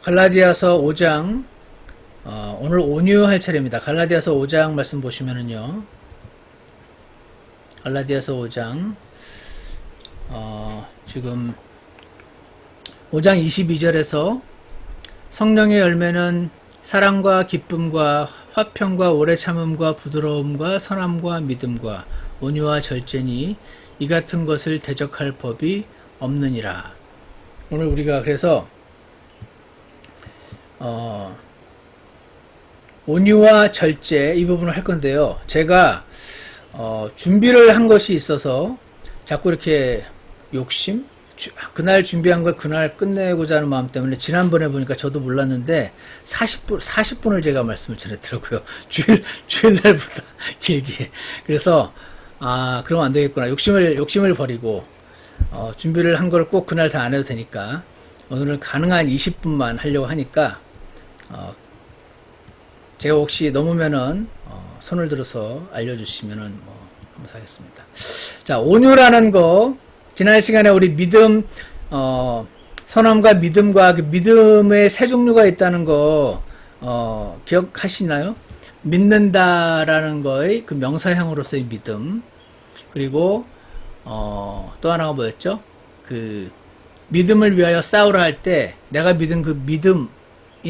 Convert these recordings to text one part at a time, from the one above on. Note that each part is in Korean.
갈라디아서 5장, 오늘 온유할 차례입니다. 갈라디아서 5장 말씀 보시면은요, 갈라디아서 5장, 지금 5장 22절에서 성령의 열매는 사랑과 기쁨과 화평과 오래 참음과 부드러움과 선함과 믿음과 온유와 절제니 이 같은 것을 대적할 법이 없느니라. 오늘 우리가 그래서 온유와 절제 이 부분을 할 건데요. 제가 준비를 한 것이 있어서 자꾸 이렇게 욕심? 그날 준비한 걸 그날 끝내고자 하는 마음 때문에 지난번에 보니까 저도 몰랐는데 40분을 제가 말씀을 전했더라고요. 주일날보다 길게. 그래서 그러면 안 되겠구나. 욕심을 버리고 준비를 한 걸 꼭 그날 다 안 해도 되니까 오늘은 가능한 20분만 하려고 하니까 제가 혹시 넘으면은 손을 들어서 알려주시면은 감사하겠습니다. 자, 온유라는 거 지난 시간에 우리 믿음 선함과 믿음과 그 믿음의 세 종류가 있다는 거 기억하시나요? 믿는다라는 거의 그 명사형으로서의 믿음, 그리고 또 하나가 뭐였죠? 그 믿음을 위하여 싸우라 할 때 내가 믿은 그 믿음이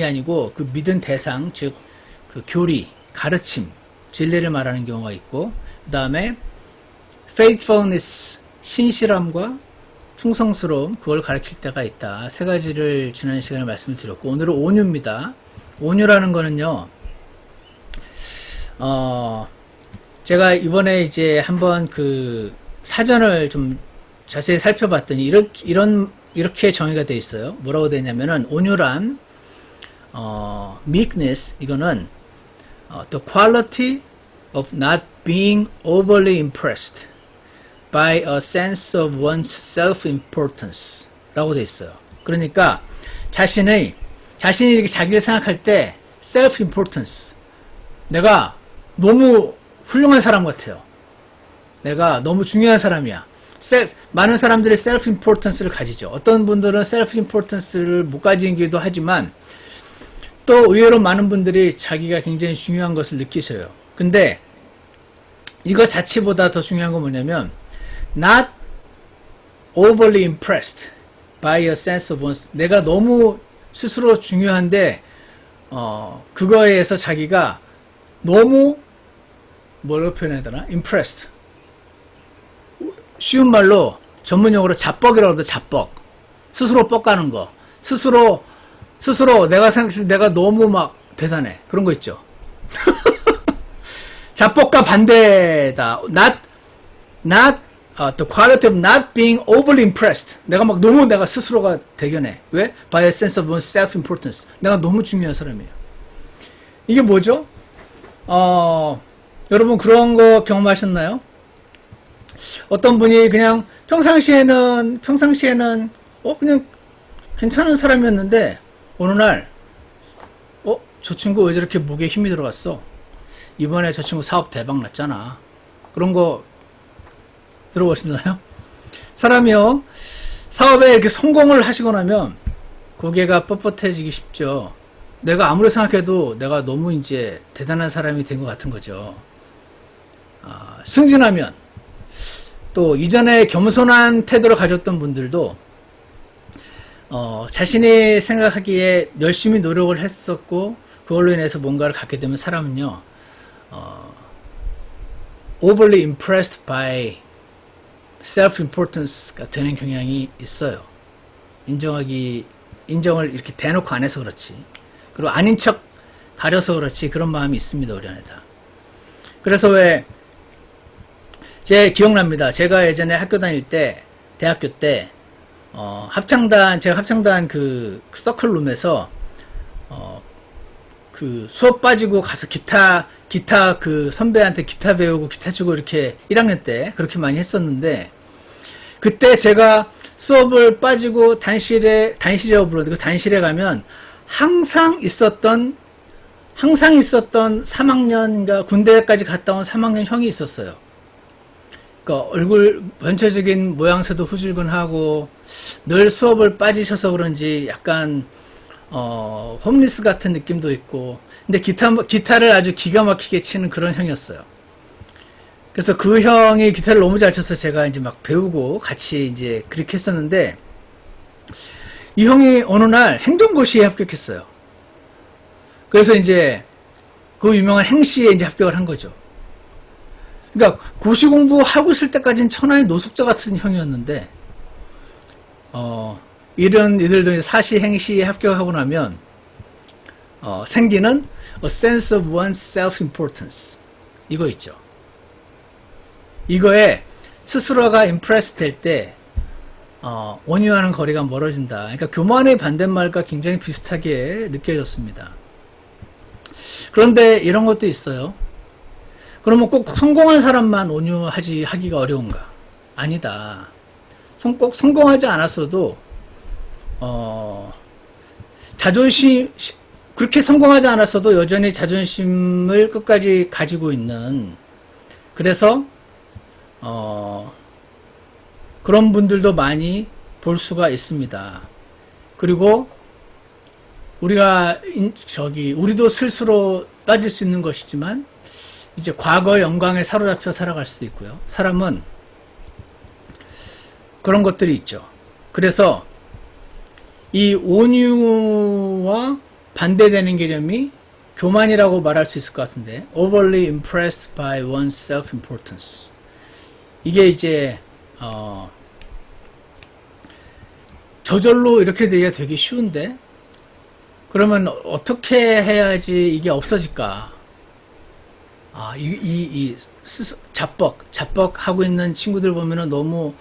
아니고 그 믿은 대상, 즉 그 교리, 가르침, 진리를 말하는 경우가 있고, 그 다음에 faithfulness, 신실함과 충성스러움, 그걸 가르칠 때가 있다. 세 가지를 지난 시간에 말씀을 드렸고, 오늘은 온유입니다. 온유라는 거는요, 제가 이번에 이제 한번 그 사전을 좀 자세히 살펴봤더니 이렇게 정의가 되어 있어요. 뭐라고 되어 있냐면은 온유란 meekness, 이거는 the quality of not being overly impressed by a sense of one's self-importance 라고 되어 있어요. 그러니까 자신이 이렇게 자기를 생각할 때 self-importance, 내가 너무 훌륭한 사람 같아요. 내가 너무 중요한 사람이야. 많은 사람들이 self-importance를 가지죠. 어떤 분들은 self-importance를 못 가지기도 하지만 또 의외로 많은 분들이 자기가 굉장히 중요한 것을 느끼셔요. 근데 이거 자체보다 더 중요한 건 뭐냐면 not overly impressed by a sense of one's, 내가 너무 스스로 중요한데 그거에 의해서 자기가 너무 뭐라고 표현해야 되나? impressed. 쉬운 말로 전문용어로 자뻑이라고 합니다. 자뻑. 스스로 뻑가는 거. 스스로 내가 생각했을 때 내가 너무 막 대단해. 그런 거 있죠. 자뻑과 반대다. the quality of not being overly impressed. 내가 막 너무 내가 스스로가 대견해. 왜? By a sense of one's self-importance. 내가 너무 중요한 사람이에요. 이게 뭐죠? 여러분 그런 거 경험하셨나요? 어떤 분이 그냥 평상시에는 그냥 괜찮은 사람이었는데 어느 날 저 친구 왜 저렇게 목에 힘이 들어갔어? 이번에 저 친구 사업 대박 났잖아. 그런 거 들어보셨나요? 사람이요, 사업에 이렇게 성공을 하시고 나면 고개가 뻣뻣해지기 쉽죠. 내가 아무리 생각해도 내가 너무 이제 대단한 사람이 된 것 같은 거죠. 승진하면 또 이전에 겸손한 태도를 가졌던 분들도 자신이 생각하기에 열심히 노력을 했었고 그걸로 인해서 뭔가를 갖게 되면 사람은요 overly impressed by self-importance가 되는 경향이 있어요. 인정을 이렇게 대놓고 안 해서 그렇지, 그리고 아닌 척 가려서 그렇지, 그런 마음이 있습니다, 우리 안에 다. 그래서 제 기억납니다. 제가 예전에 학교 다닐 때, 대학교 때, 제가 합창단 그 서클룸에서, 그 수업 빠지고 가서 기타 그 선배한테 기타 배우고 기타 치고 이렇게 1학년 때 그렇게 많이 했었는데, 그때 제가 수업을 빠지고 단실이라고 부르는데, 그 단실에 가면 항상 있었던 3학년인가 군대까지 갔다 온 3학년 형이 있었어요. 그러니까 얼굴 전체적인 모양새도 후줄근하고 늘 수업을 빠지셔서 그런지 약간 홈리스 같은 느낌도 있고, 근데 기타를 아주 기가 막히게 치는 그런 형이었어요. 그래서 그 형이 기타를 너무 잘 쳐서 제가 이제 막 배우고 같이 이제 그렇게 했었는데, 이 형이 어느 날 행정고시에 합격했어요. 그래서 이제 그 유명한 행시에 이제 합격을 한 거죠. 그러니까 고시 공부하고 있을 때까지는 천하의 노숙자 같은 형이었는데, 이런 이들도 이제 사시 행시에 합격하고 나면 생기는 a sense of one's self-importance, 이거 있죠. 이거에 스스로가 impressed 될 때 온유와는 거리가 멀어진다. 그러니까 교만의 반대말과 굉장히 비슷하게 느껴졌습니다. 그런데 이런 것도 있어요. 그러면 꼭 성공한 사람만 하기가 어려운가? 아니다. 꼭 성공하지 않았어도 그렇게 성공하지 않았어도 여전히 자존심을 끝까지 가지고 있는, 그래서 그런 분들도 많이 볼 수가 있습니다. 그리고 우리도 스스로 빠질 수 있는 것이지만, 이제 과거의 영광에 사로잡혀 살아갈 수도 있고요. 사람은 그런 것들이 있죠. 그래서 이 온유와 반대되는 개념이 교만이라고 말할 수 있을 것 같은데, overly impressed by one's self-importance. 이게 이제 저절로 이렇게 되기가 되게 쉬운데, 그러면 어떻게 해야지 이게 없어질까? 자뻑하고 있는 친구들 보면은 너무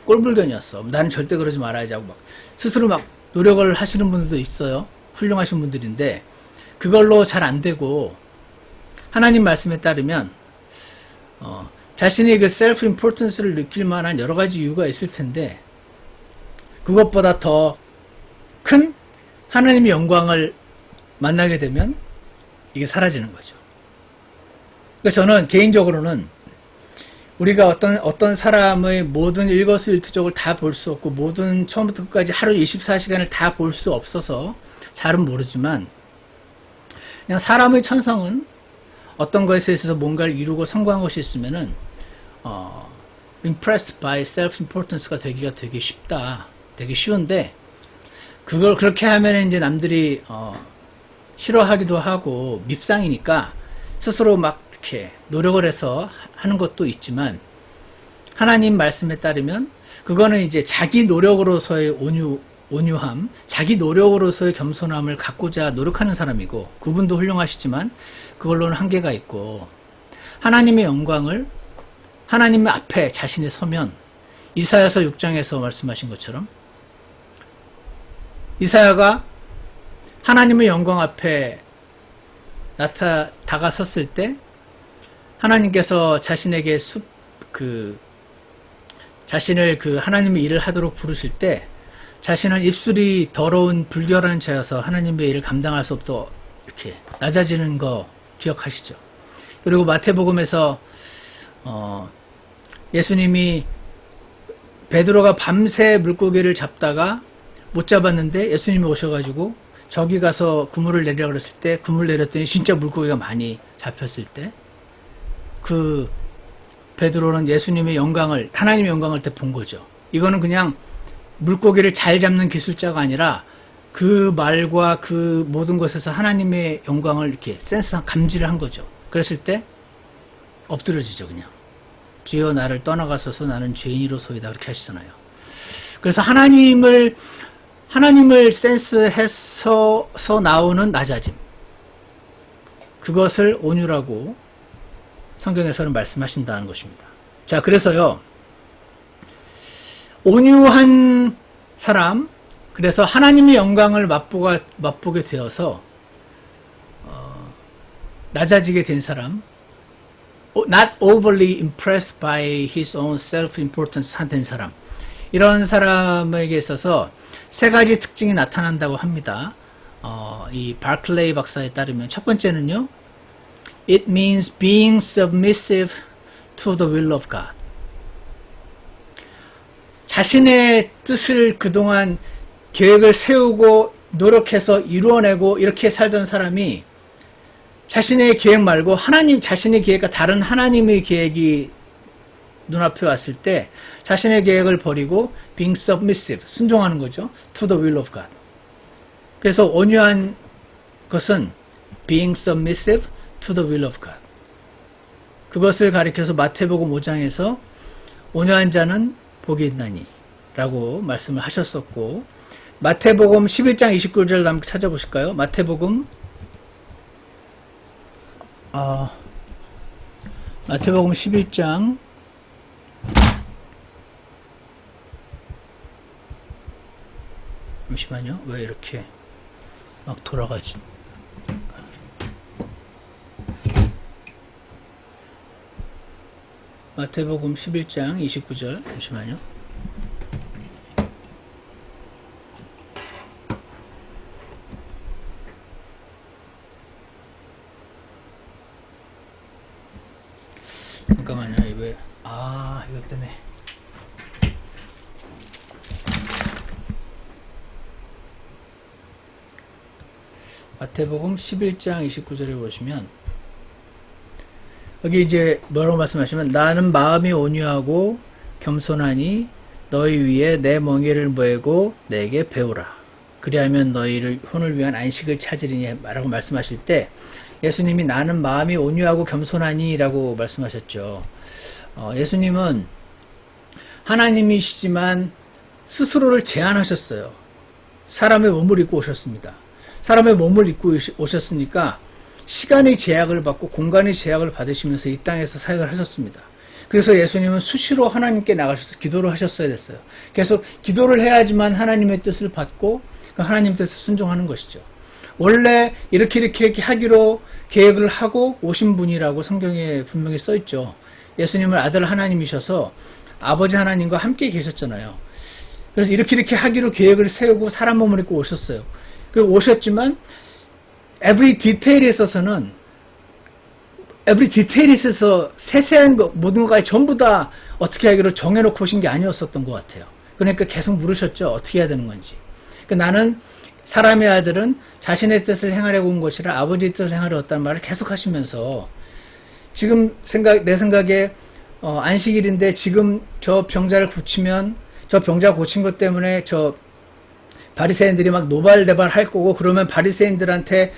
꼴불견이었어. 나는 절대 그러지 말아야지 하고 막 스스로 막 노력을 하시는 분들도 있어요. 훌륭하신 분들인데, 그걸로 잘 안 되고, 하나님 말씀에 따르면 자신의 그 셀프 임포턴스를 느낄 만한 여러 가지 이유가 있을 텐데, 그것보다 더 큰 하나님의 영광을 만나게 되면 이게 사라지는 거죠. 그래서 저는 개인적으로는 우리가 어떤 사람의 모든 일거수일투족을 다 볼 수 없고, 모든 처음부터 끝까지 하루 24시간을 다 볼 수 없어서 잘은 모르지만, 그냥 사람의 천성은 어떤 것에 있어서 뭔가를 이루고 성공한 것이 있으면은 impressed by self-importance가 되기가 되게 쉽다. 되게 쉬운데, 그걸 그렇게 하면 이제 남들이 싫어하기도 하고 밉상이니까 스스로 막 이렇게 노력을 해서 하는 것도 있지만, 하나님 말씀에 따르면 그거는 이제 자기 노력으로서의 온유함, 자기 노력으로서의 겸손함을 갖고자 노력하는 사람이고, 그분도 훌륭하시지만 그걸로는 한계가 있고, 하나님의 영광을, 하나님 앞에 자신이 서면, 이사야서 6장에서 말씀하신 것처럼 이사야가 하나님의 영광 앞에 다가섰을 때, 하나님께서 자신에게 자신을 하나님의 일을 하도록 부르실 때, 자신은 입술이 더러운 불결한 자여서 하나님의 일을 감당할 수 없도록 이렇게 낮아지는 거 기억하시죠? 그리고 마태복음에서 예수님이 베드로가 밤새 물고기를 잡다가 못 잡았는데 예수님이 오셔가지고 저기 가서 그물을 내리라 그랬을 때 그물 내렸더니 진짜 물고기가 많이 잡혔을 때, 그 베드로는 예수님의 영광을, 하나님의 영광을 때 본 거죠. 이거는 그냥 물고기를 잘 잡는 기술자가 아니라 그 말과 그 모든 것에서 하나님의 영광을 이렇게 센스상 감지를 한 거죠. 그랬을 때 엎드려지죠. 그냥 주여 나를 떠나가소서 나는 죄인이로소이다, 그렇게 하시잖아요. 그래서 하나님을 센스해서 나오는 낮아짐, 그것을 온유라고 성경에서는 말씀하신다는 것입니다. 자, 그래서요, 온유한 사람, 그래서 하나님의 영광을 맛보게 되어서 낮아지게 된 사람, not overly impressed by his own self-importance 된 사람, 이런 사람에게 있어서 세 가지 특징이 나타난다고 합니다. 이 바클레이 박사에 따르면 첫 번째는요, it means being submissive to the will of God. 자신의 뜻을 그동안 계획을 세우고 노력해서 이루어내고 이렇게 살던 사람이 자신의 계획 말고 하나님 자신의 계획과 다른 하나님의 계획이 눈앞에 왔을 때 자신의 계획을 버리고 being submissive, 순종하는 거죠. to the will of God. 그래서 온유한 것은 being submissive to the will of God. 그것을 가리켜서 마태복음 5장에서 온유한 자는 복이 있나니 라고 말씀을 하셨었고, 마태복음 11장 29절 함께 찾아보실까요? 마태복음 11장 잠시만요. 왜 이렇게 막 돌아가지? 마태복음 11장 29절 잠시만요. 잠깐만요. 왜? 이것 때문에. 마태복음 11장 29절에 보시면 여기 이제 뭐라고 말씀하시면 나는 마음이 온유하고 겸손하니 너희 위에 내 멍에를 메고 내게 배우라. 그리하면 너희를 혼을 위한 안식을 찾으리니 라고 말씀하실 때 예수님이 나는 마음이 온유하고 겸손하니 라고 말씀하셨죠. 예수님은 하나님이시지만 스스로를 제한하셨어요. 사람의 몸을 입고 오셨습니다. 사람의 몸을 입고 오셨으니까 시간의 제약을 받고 공간의 제약을 받으시면서 이 땅에서 사역을 하셨습니다. 그래서 예수님은 수시로 하나님께 나가셔서 기도를 하셨어야 됐어요. 그래서 기도를 해야지만 하나님의 뜻을 받고 그 하나님 뜻을 순종하는 것이죠. 원래 이렇게 하기로 계획을 하고 오신 분이라고 성경에 분명히 써있죠. 예수님은 아들 하나님이셔서 아버지 하나님과 함께 계셨잖아요. 그래서 이렇게 하기로 계획을 세우고 사람 몸을 입고 오셨어요. 그리고 오셨지만 every detail에 있어서 세세한 것, 모든 것까지 전부 다 어떻게 하기로 정해놓고 오신 게 아니었었던 것 같아요. 그러니까 계속 물으셨죠. 어떻게 해야 되는 건지. 그러니까 나는 사람의 아들은 자신의 뜻을 행하려고 온 것이라 아버지의 뜻을 행하려 왔다는 말을 계속 하시면서 지금 내 생각에 안식일인데 지금 저 병자를 고치면 저 병자 고친 것 때문에 저 바리새인들이 막 노발대발 할 거고 그러면 바리새인들한테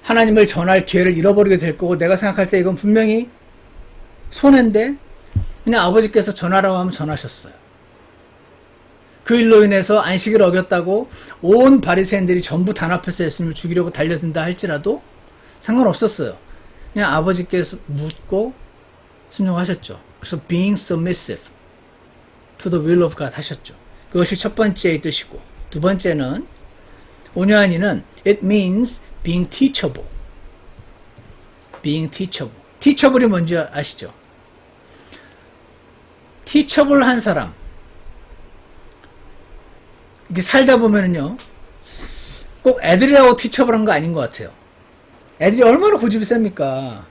하나님을 전할 기회를 잃어버리게 될 거고 내가 생각할 때 이건 분명히 손해인데 그냥 아버지께서 전하라고 하면 전하셨어요. 그 일로 인해서 안식을 어겼다고 온 바리새인들이 전부 단합해서 예수님을 죽이려고 달려든다 할지라도 상관없었어요. 그냥 아버지께서 묻고 순종하셨죠. 그래서 being submissive to the will of God 하셨죠. 그것이 첫 번째의 뜻이고, 두 번째는 온유한 이는 it means being teachable. being teachable. teachable이 뭔지 아시죠? teachable 한 사람. 이렇게 살다 보면은요, 꼭 애들이라고 teachable 한 거 아닌 것 같아요. 애들이 얼마나 고집이 셉니까?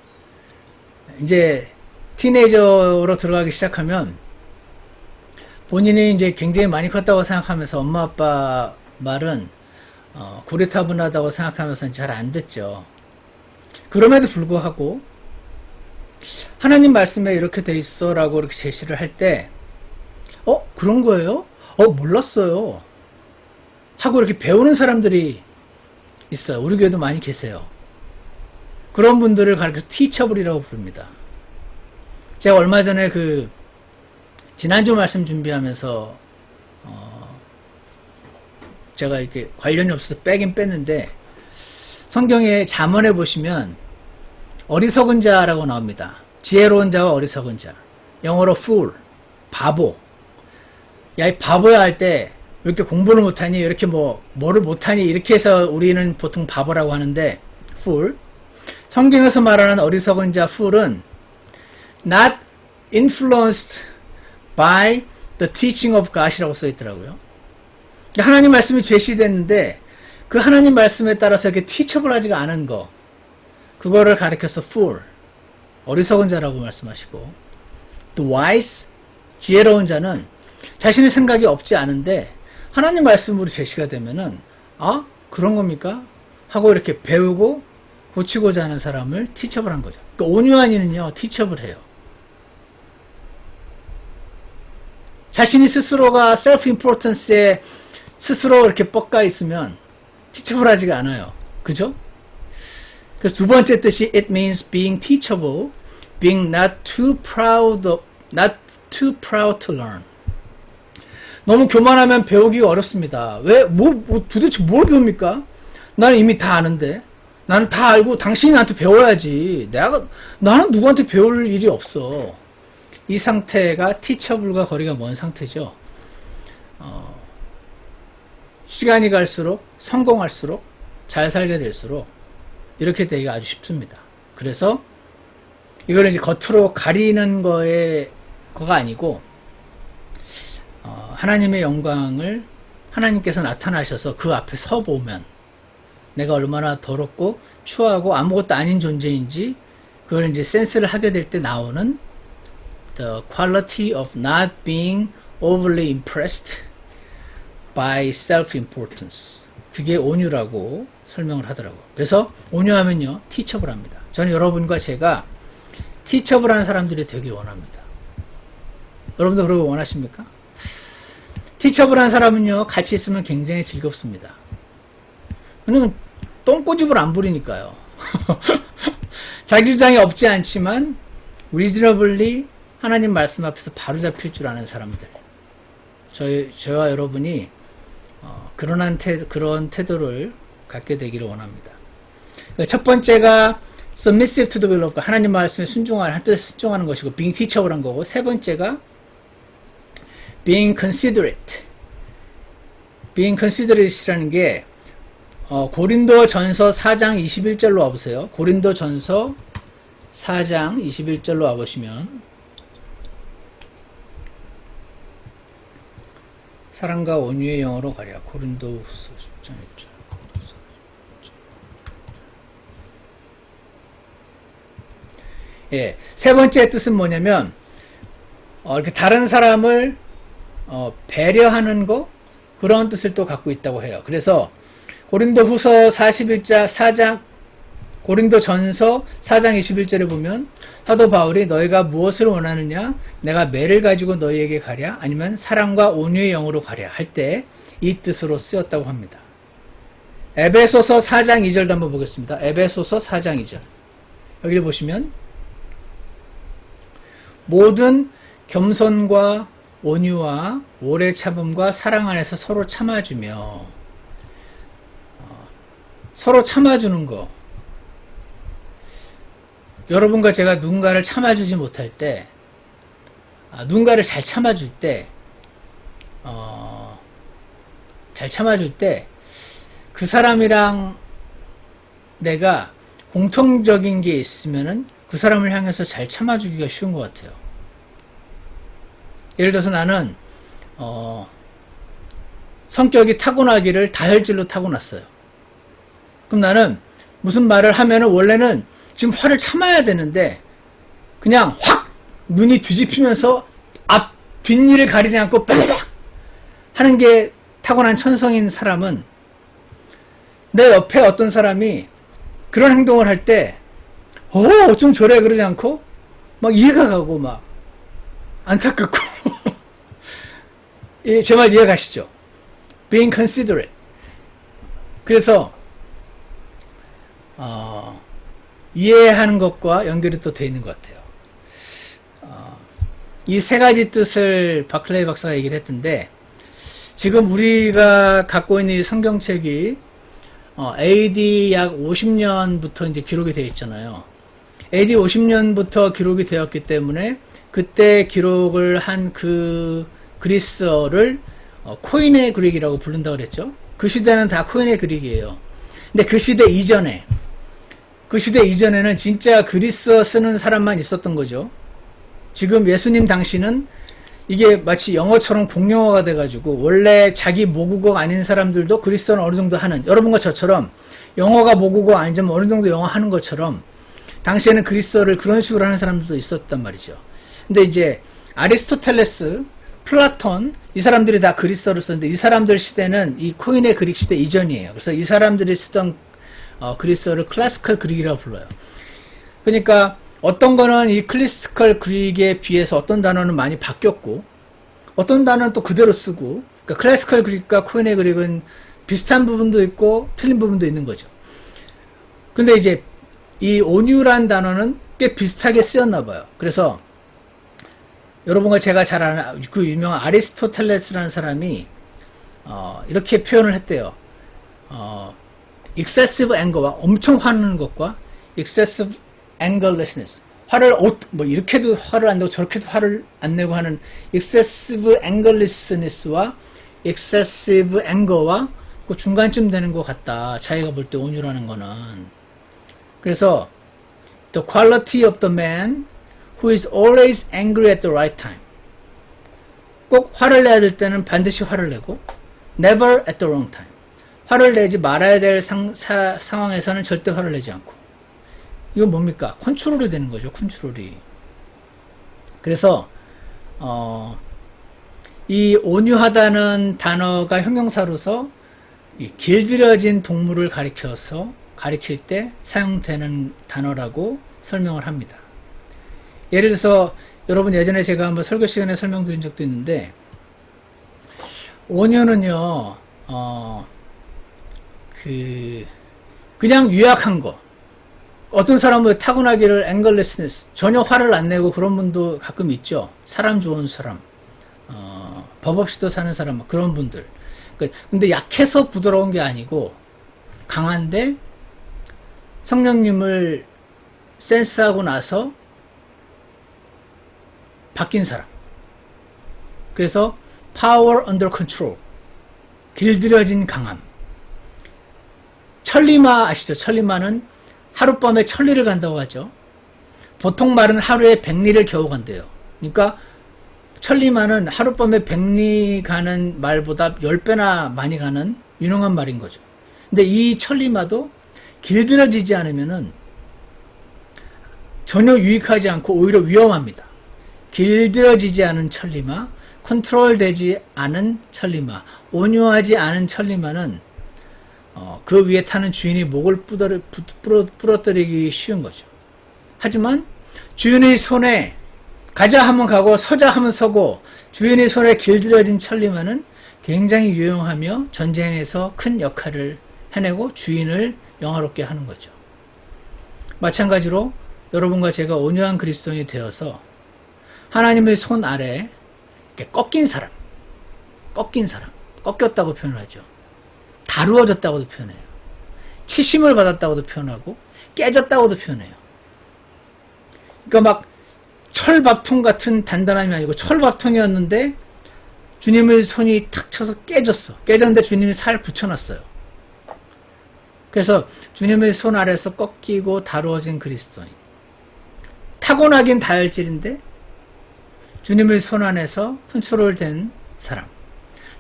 이제 티네이저로 들어가기 시작하면 본인이 이제 굉장히 많이 컸다고 생각하면서 엄마 아빠 말은 고리타분하다고 생각하면서 잘 안 듣죠. 그럼에도 불구하고 하나님 말씀에 이렇게 돼 있어 라고 이렇게 제시를 할 때 그런 거예요? 몰랐어요 하고 이렇게 배우는 사람들이 있어요. 우리 교회도 많이 계세요. 그런 분들을 가리켜서 티처블이라고 부릅니다. 제가 얼마 전에 지난주 말씀 준비하면서 제가 이렇게 관련이 없어서 빼긴 뺐는데 성경에 잠언에 보시면 어리석은 자라고 나옵니다. 지혜로운 자와 어리석은 자. 영어로 fool, 바보. 야, 이 바보야 할 때 왜 이렇게 공부를 못하니? 이렇게 뭐를 못하니? 이렇게 해서 우리는 보통 바보라고 하는데 fool. 성경에서 말하는 어리석은 자 fool은 not influenced by the teaching of God이라고 써있더라고요. 하나님 말씀이 제시됐는데 그 하나님 말씀에 따라서 이렇게 teachable하지가 않은 거, 그거를 가리켜서 fool, 어리석은 자라고 말씀하시고, the wise, 지혜로운 자는 자신의 생각이 없지 않은데 하나님 말씀으로 제시가 되면은 그런 겁니까? 하고 이렇게 배우고 고치고자 하는 사람을 티처블 한 거죠. 그러니까 온유한이는요, 티처블 해요. 자신이 스스로가 셀프 임포턴스에 스스로 이렇게 뻑가 있으면 티처블 하지가 않아요. 그죠? 그래서 두 번째 뜻이 it means being teachable, being not too proud to learn. 너무 교만하면 배우기가 어렵습니다. 왜? 도대체 뭘 배웁니까? 나는 이미 다 아는데. 나는 다 알고 당신이 나한테 배워야지. 나는 누구한테 배울 일이 없어. 이 상태가 티처블과 거리가 먼 상태죠. 시간이 갈수록, 성공할수록, 잘 살게 될수록 이렇게 되기가 아주 쉽습니다. 그래서 이거는 이제 겉으로 가리는 거가 아니고 하나님의 영광을 하나님께서 나타나셔서 그 앞에 서 보면 내가 얼마나 더럽고 추하고 아무것도 아닌 존재인지 그걸 이제 센스를 하게 될 때 나오는 the quality of not being overly impressed by self-importance. 그게 온유라고 설명을 하더라고요. 그래서 온유하면요, 티처블합니다. 저는 여러분과 제가 티처블한 사람들이 되길 원합니다. 여러분도 그러고 원하십니까? 티처블한 사람은요, 같이 있으면 굉장히 즐겁습니다. 왜냐면 똥꼬집을 안 부리니까요. 자기 주장이 없지 않지만 reasonably 하나님 말씀 앞에서 바로 잡힐 줄 아는 사람들. 저와 여러분이 그런 태도를 갖게 되기를 원합니다. 첫 번째가 submissive to the will of God, 하나님 말씀에 순종하는, 한 뜻에 순종하는 것이고 being teachable한 거고, 세 번째가 being considerate. being considerate이라는 게 고린도 전서 4장 21절로 와보세요. 고린도 전서 4장 21절로 와보시면 사랑과 온유의 영어로 가랴. 고린도 후서 10장 1절. 예, 세 번째 뜻은 뭐냐면 이렇게 다른 사람을 배려하는 거, 그런 뜻을 또 갖고 있다고 해요. 그래서 고린도 후서 4장 고린도 전서 4장 21절에 보면 사도 바울이 너희가 무엇을 원하느냐, 내가 매를 가지고 너희에게 가랴, 아니면 사랑과 온유의 영으로 가랴 할 때 이 뜻으로 쓰였다고 합니다. 에베소서 4장 2절도 한번 보겠습니다. 에베소서 4장 2절 여기를 보시면 모든 겸손과 온유와 오래 참음과 사랑 안에서 서로 참아주며, 서로 참아주는 거. 여러분과 제가 누군가를 참아주지 못할 때, 누군가를 잘 참아줄 때, 그 사람이랑 내가 공통적인 게 있으면은 그 사람을 향해서 잘 참아주기가 쉬운 것 같아요. 예를 들어서 나는 성격이 타고나기를 다혈질로 타고났어요. 그럼 나는 무슨 말을 하면은 원래는 지금 화를 참아야 되는데 그냥 확 눈이 뒤집히면서 뒷일을 가리지 않고 빠바박 하는 게 타고난 천성인 사람은, 내 옆에 어떤 사람이 그런 행동을 할 때 좀 저래 그러지 않고 막 이해가 가고 막 안타깝고 제 말 이해가시죠? being considerate. 그래서 이해하는 것과 연결이 또 되어 있는 것 같아요. 이 세 가지 뜻을 바클레이 박사가 얘기를 했던데, 지금 우리가 갖고 있는 이 성경책이 AD 약 50년부터 이제 기록이 되어 있잖아요. AD 50년부터 기록이 되었기 때문에 그때 기록을 한 그 그리스어를 코인의 그릭이라고 부른다고 그랬죠. 그 시대는 다 코인의 그릭이에요. 근데 그 시대 이전에는 진짜 그리스어 쓰는 사람만 있었던 거죠. 지금 예수님 당시는 이게 마치 영어처럼 공용어가 돼가지고 원래 자기 모국어가 아닌 사람들도 그리스어는 어느 정도 하는, 여러분과 저처럼 영어가 모국어 아니지만 어느 정도 영어 하는 것처럼 당시에는 그리스어를 그런 식으로 하는 사람들도 있었단 말이죠. 근데 이제 아리스토텔레스, 플라톤, 이 사람들이 다 그리스어를 썼는데 이 사람들 시대는 이 코인의 그릭 시대 이전이에요. 그래서 이 사람들이 쓰던 그리스어를 클래시컬 그릭이라고 불러요. 그러니까 어떤 거는 이 클래시컬 그릭에 비해서 어떤 단어는 많이 바뀌었고 어떤 단어는 또 그대로 쓰고, 그러니까 클래시컬 그릭과 코인의 그릭은 비슷한 부분도 있고 틀린 부분도 있는 거죠. 근데 이제 이 온유란 단어는 꽤 비슷하게 쓰였나 봐요. 그래서 여러분과 제가 잘 아는 그 유명한 아리스토텔레스라는 사람이 이렇게 표현을 했대요. excessive anger와 엄청 화나는 것과 excessive angerlessness, 화를 뭐 이렇게도 화를 안 내고 저렇게도 화를 안 내고 하는 excessive angerlessness와 excessive anger와 그 중간쯤 되는 것 같다. 자기가 볼 때 온유라는 거는. 그래서 the quality of the man who is always angry at the right time. 꼭 화를 내야 될 때는 반드시 화를 내고 never at the wrong time. 화를 내지 말아야 될 상황에서는 절대 화를 내지 않고. 이건 뭡니까? 컨트롤이 되는 거죠. 컨트롤이. 그래서 이 온유하다는 단어가 형용사로서 이 길들여진 동물을 가리킬 때 사용되는 단어라고 설명을 합니다. 예를 들어서 여러분 예전에 제가 한번 설교 시간에 설명드린 적도 있는데 온유는요 그냥 유약한 거, 어떤 사람은 타고나기를 앵글레스네스, 전혀 화를 안 내고 그런 분도 가끔 있죠. 사람 좋은 사람, 법 없이도 사는 사람, 그런 분들. 근데 약해서 부드러운 게 아니고 강한데 성령님을 센스하고 나서 바뀐 사람. 그래서 power under control, 길들여진 강함. 천리마 아시죠? 천리마는 하룻밤에 천리를 간다고 하죠. 보통 말은 하루에 100리를 겨우 간대요. 그러니까 천리마는 하룻밤에 100리 가는 말보다 10배나 많이 가는 유능한 말인 거죠. 근데 이 천리마도 길들여지지 않으면은 전혀 유익하지 않고 오히려 위험합니다. 길들여지지 않은 천리마, 컨트롤 되지 않은 천리마, 온유하지 않은 천리마는 그 위에 타는 주인이 목을 부러뜨리기 쉬운 거죠. 하지만 주인의 손에 가자 하면 가고 서자 하면 서고 주인의 손에 길들여진 천리마는 굉장히 유용하며 전쟁에서 큰 역할을 해내고 주인을 영화롭게 하는 거죠. 마찬가지로 여러분과 제가 온유한 그리스도인이 되어서 하나님의 손 아래 꺾인 사람, 꺾였다고 표현을 하죠. 다루어졌다고도 표현해요. 치심을 받았다고도 표현하고 깨졌다고도 표현해요. 그러니까 막 철밥통 같은 단단함이 아니고 철밥통이었는데 주님의 손이 탁 쳐서 깨졌어. 깨졌는데 주님이 살 붙여놨어요. 그래서 주님의 손 아래서 꺾이고 다루어진 그리스도인. 타고나긴 다혈질인데 주님의 손 안에서 컨트롤된 사람.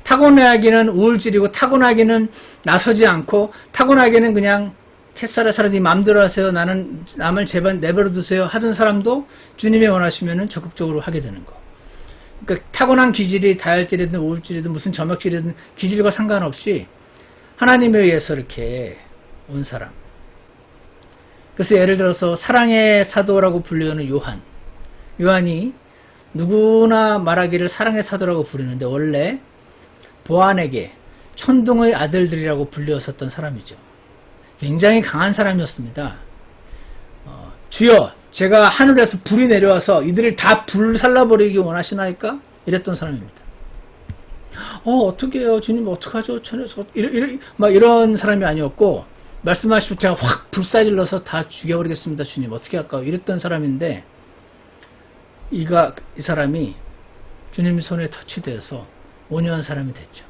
타고나기는 우울질이고 타고나기는 나서지 않고 타고나기는 그냥 캐사라 사라 네 마음대로 하세요. 나는 남을 제발 내버려 두세요 하던 사람도 주님이 원하시면 적극적으로 하게 되는 거. 그러니까 타고난 기질이 다혈질이든 우울질이든 무슨 점액질이든 기질과 상관없이 하나님에 의해서 이렇게 온 사람. 그래서 예를 들어서 사랑의 사도라고 불리는 요한이 누구나 말하기를 사랑의 사도라고 부르는데 원래 보아네게 천둥의 아들들이라고 불렸었던 사람이죠. 굉장히 강한 사람이었습니다. 주여, 제가 하늘에서 불이 내려와서 이들을 다 불살라버리기 원하시나이까? 이랬던 사람입니다. 어떻게 해요? 주님 어떡하죠? 이런 사람이 아니었고 말씀하시고 제가 확 불사질러서 다 죽여버리겠습니다. 주님 어떻게 할까요? 이랬던 사람인데 이 사람이 주님의 손에 터치되어서 온유한 사람이 됐죠.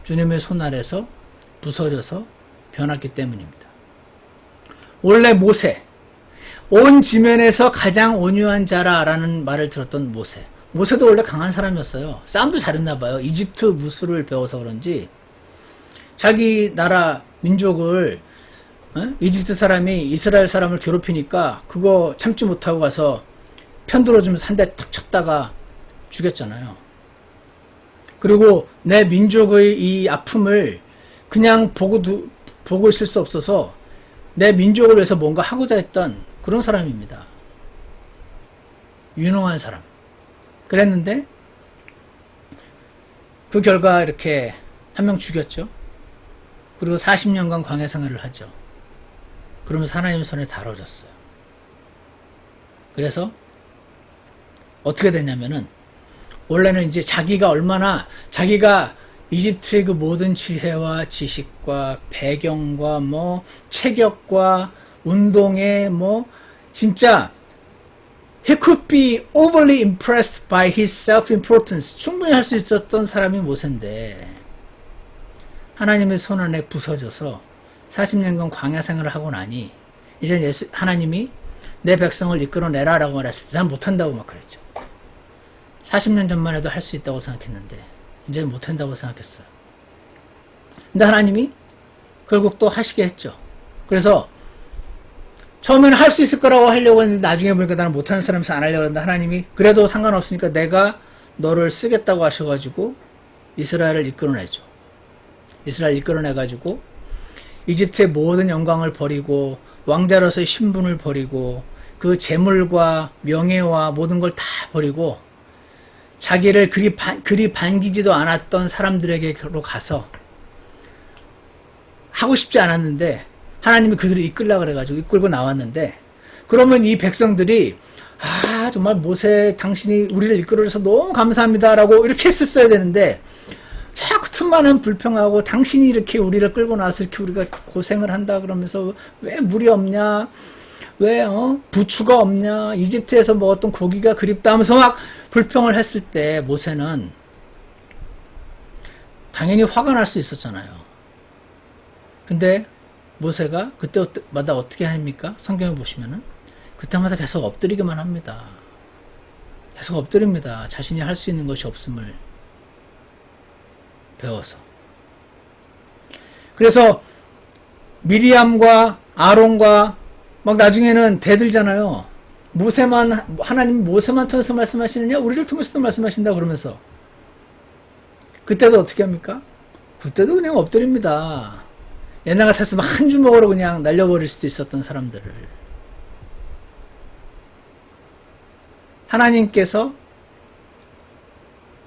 주님의 손 아래서 부서져서 변했기 때문입니다. 원래 모세, 온 지면에서 가장 온유한 자라라는 말을 들었던 모세도 원래 강한 사람이었어요. 싸움도 잘했나 봐요. 이집트 무술을 배워서 그런지 자기 나라 민족을 이집트 사람이 이스라엘 사람을 괴롭히니까 그거 참지 못하고 가서 편들어주면서 한 대 탁 쳤다가 죽였잖아요. 그리고 내 민족의 이 아픔을 그냥 보고 있을 수 없어서 내 민족을 위해서 뭔가 하고자 했던 그런 사람입니다. 유능한 사람. 그랬는데 그 결과 이렇게 한 명 죽였죠. 그리고 40년간 광야 생활을 하죠. 그러면서 하나님 손에 다뤄졌어요. 그래서 어떻게 됐냐면은 원래는 이제 자기가 이집트의 그 모든 지혜와 지식과 배경과 뭐 체격과 운동에 뭐 진짜 he could be overly impressed by his self-importance. 충분히 할 수 있었던 사람이 모세인데 하나님의 손 안에 부서져서 40년간 광야 생활을 하고 나니 이제 하나님이 내 백성을 이끌어내라 라고 말했을 때 난 못한다고 막 그랬죠. 40년 전만 해도 할 수 있다고 생각했는데 이제는 못한다고 생각했어요. 근데 하나님이 결국 또 하시게 했죠. 그래서 처음에는 할 수 있을 거라고 하려고 했는데 나중에 보니까 나는 못하는 사람이서 안 하려고 했는데 하나님이 그래도 상관없으니까 내가 너를 쓰겠다고 하셔가지고 이스라엘을 이끌어내죠. 이스라엘 이끌어내가지고 이집트의 모든 영광을 버리고 왕자로서의 신분을 버리고 그 재물과 명예와 모든 걸 다 버리고 자기를 그리 반기지도 않았던 사람들에게로 가서 하고 싶지 않았는데 하나님이 그들을 이끌라 그래가지고 이끌고 나왔는데 그러면 이 백성들이 정말 모세 당신이 우리를 이끌어줘서 너무 감사합니다 라고 이렇게 했었어야 되는데 자꾸 틈만은 불평하고 당신이 이렇게 우리를 끌고 나서 이렇게 우리가 고생을 한다 그러면서 왜 물이 없냐 왜 부추가 없냐 이집트에서 먹었던 고기가 그립다 하면서 막 불평을 했을 때 모세는 당연히 화가 날 수 있었잖아요. 근데 모세가 그때마다 어떻게 합니까? 성경에 보시면은 그때마다 계속 엎드리기만 합니다. 계속 엎드립니다. 자신이 할 수 있는 것이 없음을 배워서. 그래서 미리암과 아론과 막 나중에는 대들잖아요. 하나님 모세만 통해서 말씀하시느냐? 우리를 통해서도 말씀하신다 그러면서 그때도 어떻게 합니까? 그때도 그냥 엎드립니다. 옛날 같았으면 한 주먹으로 그냥 날려버릴 수도 있었던 사람들을 하나님께서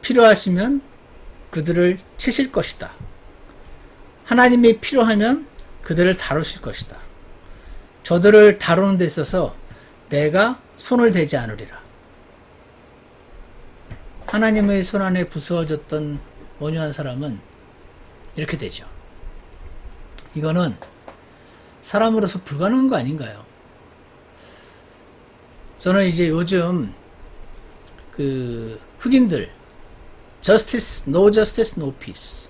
필요하시면 그들을 치실 것이다. 하나님이 필요하면 그들을 다루실 것이다. 저들을 다루는 데 있어서 내가 손을 대지 않으리라. 하나님의 손 안에 부수어졌던 온유한 사람은 이렇게 되죠. 이거는 사람으로서 불가능한 거 아닌가요? 저는 이제 요즘 그 흑인들 justice, no justice, no peace.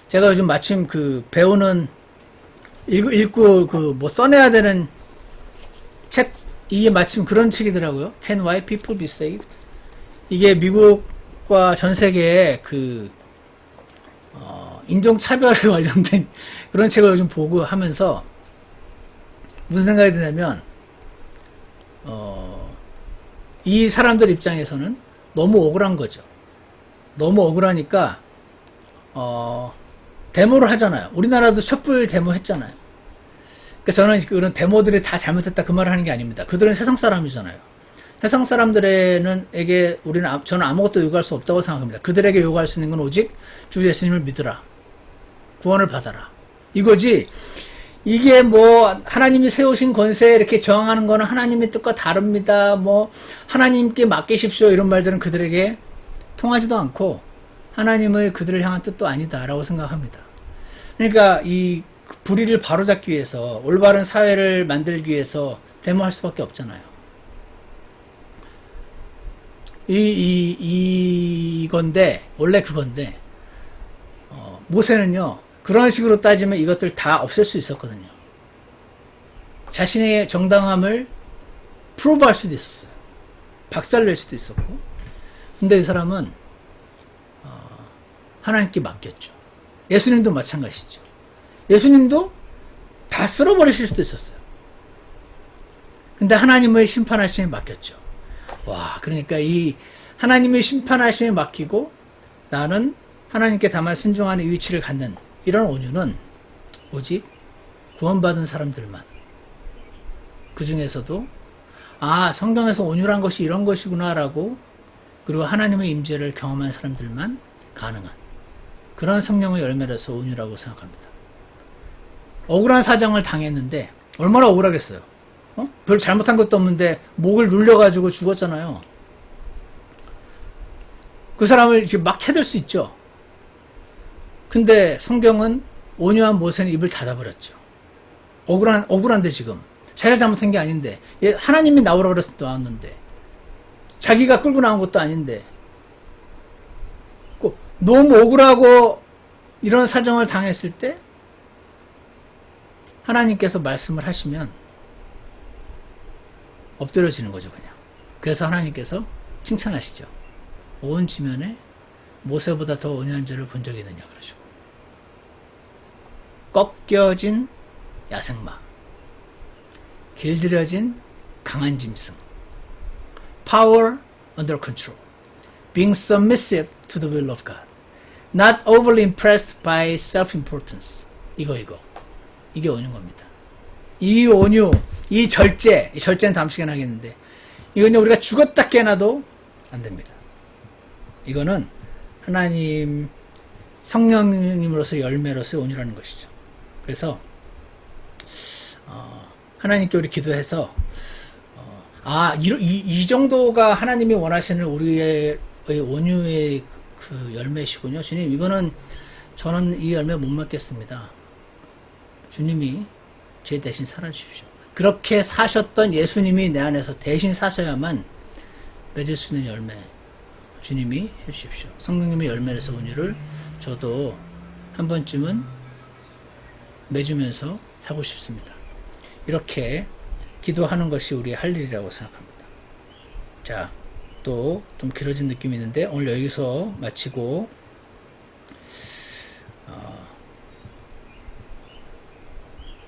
제가 요즘 마침 그 배우는 읽고 그 뭐 써내야 되는 책 이게 마침 그런 책이더라고요. Can white people be saved? 이게 미국과 전 세계에 그 인종차별에 관련된 그런 책을 요즘 보고 하면서 무슨 생각이 드냐면 이 사람들 입장에서는 너무 억울한 거죠. 너무 억울하니까 데모를 하잖아요. 우리나라도 촛불 데모 했잖아요. 그러니까 저는 그런 데모들이 다 잘못했다 그 말을 하는 게 아닙니다. 그들은 세상 사람이잖아요. 세상 사람들에게 저는 아무것도 요구할 수 없다고 생각합니다. 그들에게 요구할 수 있는 건 오직 주 예수님을 믿으라. 구원을 받아라. 이거지. 이게 뭐 하나님이 세우신 권세에 이렇게 저항하는 거는 하나님의 뜻과 다릅니다. 뭐 하나님께 맡기십시오. 이런 말들은 그들에게 통하지도 않고 하나님의 그들을 향한 뜻도 아니다라고 생각합니다. 그러니까 이 불의를 바로잡기 위해서 올바른 사회를 만들기 위해서 데모할 수밖에 없잖아요. 이건데 원래 그건데 모세는요 그런 식으로 따지면 이것들 다 없앨 수 있었거든요. 자신의 정당함을 프로브할 수도 있었어요. 박살낼 수도 있었고. 근데 이 사람은 하나님께 맡겼죠. 예수님도 마찬가지죠. 예수님도 다 쓸어버리실 수도 있었어요. 근데 하나님의 심판하심에 맡겼죠. 와, 그러니까 이 하나님의 심판하심에 맡기고 나는 하나님께 다만 순종하는 이 위치를 갖는 이런 온유는 오직 구원받은 사람들만, 그 중에서도 성경에서 온유란 것이 이런 것이구나 라고, 그리고 하나님의 임재를 경험한 사람들만 가능한 그런 성령의 열매라서 온유라고 생각합니다. 억울한 사정을 당했는데 얼마나 억울하겠어요. 별 잘못한 것도 없는데 목을 눌려가지고 죽었잖아요. 그 사람을 지금 막 해댈 수 있죠. 근데 성경은 온유한 모세는 입을 닫아버렸죠. 억울한데 지금 자기가 잘못한 게 아닌데, 하나님이 나오라 그래서 나왔는데, 자기가 끌고 나온 것도 아닌데, 너무 억울하고 이런 사정을 당했을 때 하나님께서 말씀을 하시면 엎드려지는 거죠, 그냥. 그래서 하나님께서 칭찬하시죠. 온 지면에 모세보다 더 온유한 자를 본 적이 있느냐 그러시고, 꺾여진 야생마, 길들여진 강한 짐승, power under control, being submissive to the will of God, not overly impressed by self-importance. 이게 온유인 겁니다. 이 온유, 이 절제는 다음 시간에 하겠는데, 이건 우리가 죽었다 깨어나도 안 됩니다. 이거는 하나님 성령님으로서 열매로서 온유라는 것이죠. 그래서 하나님께 우리 기도해서 이 정도가 하나님이 원하시는 우리의 온유의 그 열매시군요. 주님, 이거는 저는 이 열매 못 맡겠습니다. 주님이 제 대신 살아주십시오. 그렇게 사셨던 예수님이 내 안에서 대신 사셔야만 맺을 수 있는 열매 주님이 해주십시오. 성령님의 열매에서 온유를 저도 한 번쯤은 맺으면서 사고 싶습니다. 이렇게 기도하는 것이 우리의 할 일이라고 생각합니다. 자, 또 좀 길어진 느낌이 있는데 오늘 여기서 마치고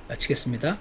마치겠습니다.